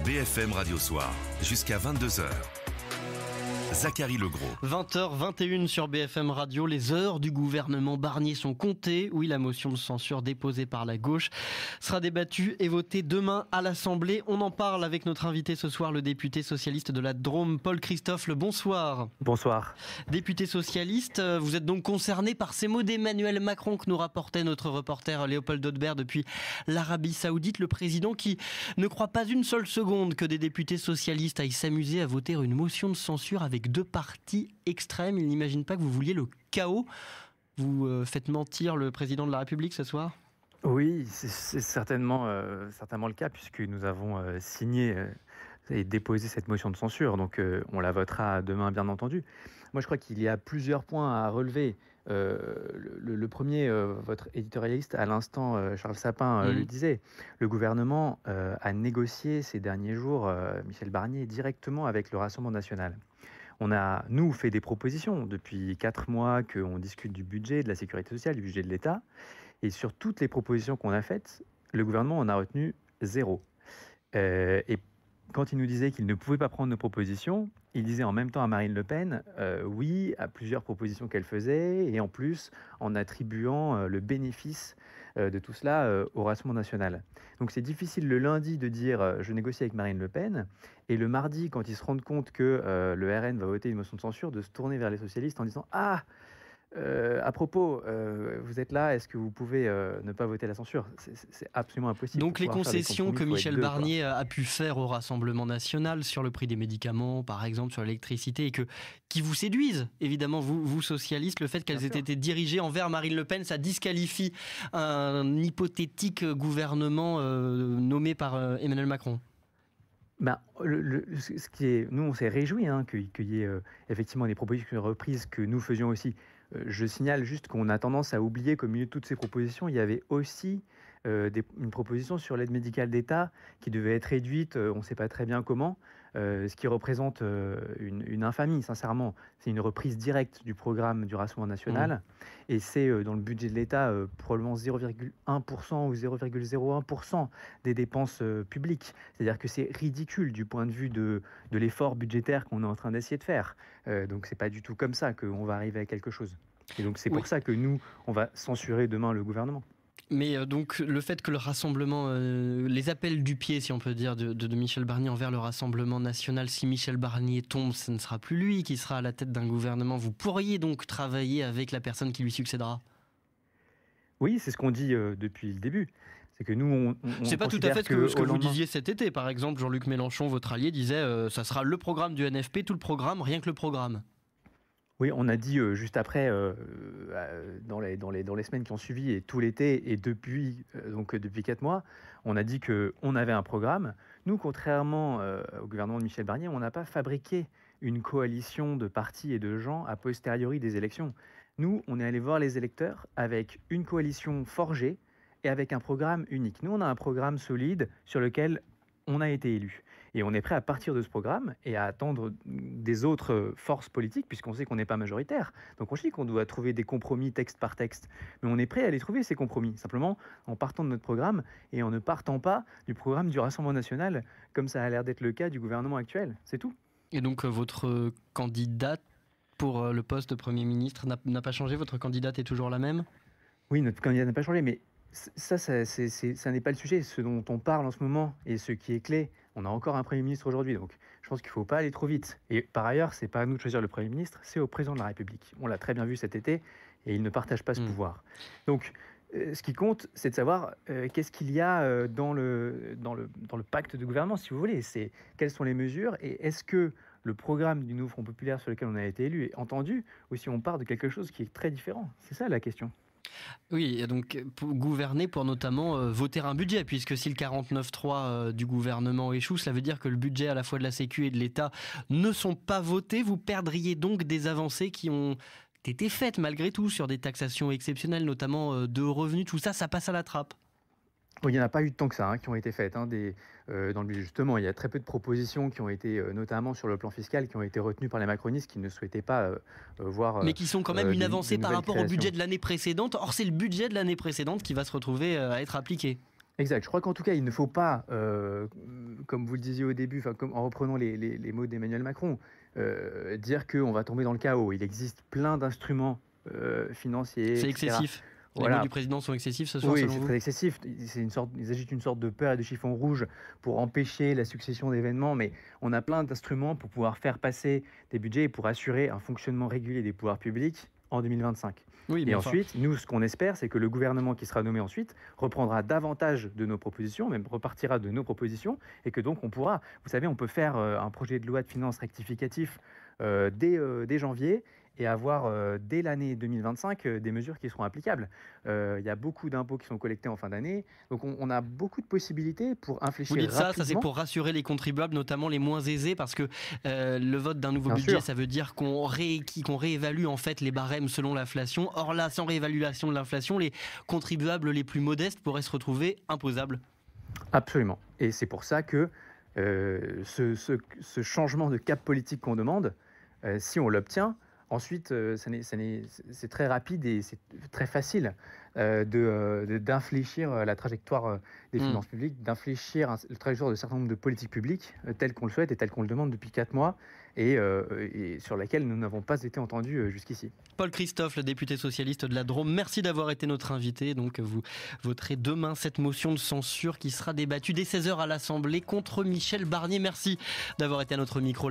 BFM Radio Soir, jusqu'à 22h. Zachary Legros. 20h21 sur BFM Radio, les heures du gouvernement Barnier sont comptées. Oui, la motion de censure déposée par la gauche sera débattue et votée demain à l'Assemblée. On en parle avec notre invité ce soir, le député socialiste de la Drôme, Paul Christophe. Bonsoir. Bonsoir. Député socialiste, vous êtes donc concerné par ces mots d'Emmanuel Macron que nous rapportait notre reporter Léopold Audebert depuis l'Arabie Saoudite. Le président qui ne croit pas une seule seconde que des députés socialistes aillent s'amuser à voter une motion de censure avec deux partis extrêmes. Il n'imagine pas que vous vouliez le chaos. Vous faites mentir le président de la République ce soir ? Oui, c'est certainement le cas puisque nous avons signé et déposé cette motion de censure. Donc on la votera demain, bien entendu. Moi, je crois qu'il y a plusieurs points à relever. Le premier, votre éditorialiste à l'instant, Charles Sapin, le disait. Le gouvernement a négocié ces derniers jours, Michel Barnier, directement avec le Rassemblement national. On a, nous, fait des propositions depuis 4 mois qu'on discute du budget, de la sécurité sociale, du budget de l'État. Et sur toutes les propositions qu'on a faites, le gouvernement en a retenu 0. Et quand il nous disait qu'il ne pouvait pas prendre nos propositions, il disait en même temps à Marine Le Pen oui à plusieurs propositions qu'elle faisait, et en plus en attribuant le bénéfice de tout cela au Rassemblement national. Donc c'est difficile le lundi de dire je négocie avec Marine Le Pen, et le mardi, quand ils se rendent compte que le RN va voter une motion de censure, de se tourner vers les socialistes en disant à propos, vous êtes là, est-ce que vous pouvez ne pas voter la censure ? C'est absolument impossible. Donc les concessions que Michel Barnier a pu faire au Rassemblement national sur le prix des médicaments, par exemple, sur l'électricité, et qui vous séduisent, évidemment, vous socialistes, le fait qu'elles aient été dirigées envers Marine Le Pen, ça disqualifie un hypothétique gouvernement nommé par Emmanuel Macron. Ce qui est, nous, on s'est réjouis qu'il y ait effectivement des propositions reprises que nous faisions aussi. Je signale juste qu'on a tendance à oublier qu'au milieu de toutes ces propositions, il y avait aussi une proposition sur l'aide médicale d'État qui devait être réduite, on ne sait pas très bien comment, ce qui représente une infamie, sincèrement. C'est une reprise directe du programme du Rassemblement national, et c'est dans le budget de l'État probablement 0,1% ou 0,01% des dépenses publiques. C'est-à-dire que c'est ridicule du point de vue de l'effort budgétaire qu'on est en train d'essayer de faire. Donc c'est pas du tout comme ça qu'on va arriver à quelque chose. Et donc c'est pour ça que nous, on va censurer demain le gouvernement. Mais donc le fait que le rassemblement, les appels du pied, si on peut dire, de Michel Barnier envers le Rassemblement national, si Michel Barnier tombe, ce ne sera plus lui qui sera à la tête d'un gouvernement. Vous pourriez donc travailler avec la personne qui lui succédera ? Oui, c'est ce qu'on dit depuis le début. C'est que nous, on c'est pas tout à fait ce que vous disiez cet été. Par exemple, Jean-Luc Mélenchon, votre allié, disait ça sera le programme du NFP, tout le programme, rien que le programme. Oui, on a dit juste après, dans les semaines qui ont suivi, et tout l'été, et depuis 4 mois, on a dit qu'on avait un programme. Nous, contrairement au gouvernement de Michel Barnier, on n'a pas fabriqué une coalition de partis et de gens a posteriori des élections. Nous, on est allé voir les électeurs avec une coalition forgée et avec un programme unique. Nous, on a un programme solide sur lequel on a été élu. Et on est prêt à partir de ce programme et à attendre des autres forces politiques, puisqu'on sait qu'on n'est pas majoritaire. Donc on sait qu'on doit trouver des compromis texte par texte. Mais on est prêt à les trouver, ces compromis, simplement en partant de notre programme et en ne partant pas du programme du Rassemblement national, comme ça a l'air d'être le cas du gouvernement actuel. C'est tout. Et donc votre candidate pour le poste de Premier ministre n'a pas changé ? Votre candidate est toujours la même ? Oui, notre candidate n'a pas changé, mais ça n'est pas le sujet. Ce dont on parle en ce moment et ce qui est clé, on a encore un Premier ministre aujourd'hui, donc je pense qu'il ne faut pas aller trop vite. Et par ailleurs, ce n'est pas à nous de choisir le Premier ministre, c'est au président de la République. On l'a très bien vu cet été, et il ne partage pas ce pouvoir. Donc, ce qui compte, c'est de savoir qu'est-ce qu'il y a dans le pacte de gouvernement, si vous voulez. C'est quelles sont les mesures, et est-ce que le programme du Nouveau Front Populaire sur lequel on a été élu est entendu, ou si on part de quelque chose qui est très différent. C'est ça la question. Oui, et donc pour gouverner pour notamment voter un budget, puisque si le 49.3 du gouvernement échoue, cela veut dire que le budget à la fois de la Sécu et de l'État ne sont pas votés. Vous perdriez donc des avancées qui ont été faites malgré tout sur des taxations exceptionnelles, notamment de revenus. Tout ça, ça passe à la trappe. Il n'y en a pas eu tant que ça qui ont été faites. Dans le budget, justement, il y a très peu de propositions qui ont été, notamment sur le plan fiscal, qui ont été retenues par les macronistes qui ne souhaitaient pas voir... Mais qui sont quand même une avancée par rapport au budget de l'année précédente. Or, c'est le budget de l'année précédente qui va se retrouver à être appliqué. Exact. Je crois qu'en tout cas, il ne faut pas, comme vous le disiez au début, en reprenant les mots d'Emmanuel Macron, dire qu'on va tomber dans le chaos. Il existe plein d'instruments financiers, C'est etc. excessif. Les Voilà. mots du président sont excessifs ce soir, Oui, selon c'est vous? très excessif. Ils agitent une sorte de peur et de chiffon rouge pour empêcher la succession d'événements, mais on a plein d'instruments pour pouvoir faire passer des budgets et pour assurer un fonctionnement régulier des pouvoirs publics en 2025. Oui, mais Et enfin, ensuite, nous, ce qu'on espère, c'est que le gouvernement qui sera nommé ensuite reprendra davantage de nos propositions, même repartira de nos propositions, et que donc on pourra, vous savez, on peut faire un projet de loi de finances rectificatif dès janvier et avoir dès l'année 2025 des mesures qui seront applicables. Il y a beaucoup d'impôts qui sont collectés en fin d'année, donc on a beaucoup de possibilités pour infléchir vous dites ça, rapidement. c'est pour rassurer les contribuables, notamment les moins aisés, parce que le vote d'un nouveau Bien budget, sûr. ça veut dire qu'on réévalue en fait les barèmes selon l'inflation. Or là, sans réévaluation de l'inflation, les contribuables les plus modestes pourraient se retrouver imposables. Absolument. Et c'est pour ça que ce changement de cap politique qu'on demande, si on l'obtient, ensuite, c'est très rapide et c'est très facile d'infléchir la trajectoire des finances publiques, d'infléchir la trajectoire de certain nombre de politiques publiques telles qu'on le souhaite et telles qu'on le demande depuis 4 mois et sur laquelle nous n'avons pas été entendus jusqu'ici. Paul Christophe, le député socialiste de la Drôme, merci d'avoir été notre invité. Donc vous voterez demain cette motion de censure qui sera débattue dès 16h à l'Assemblée contre Michel Barnier. Merci d'avoir été à notre micro.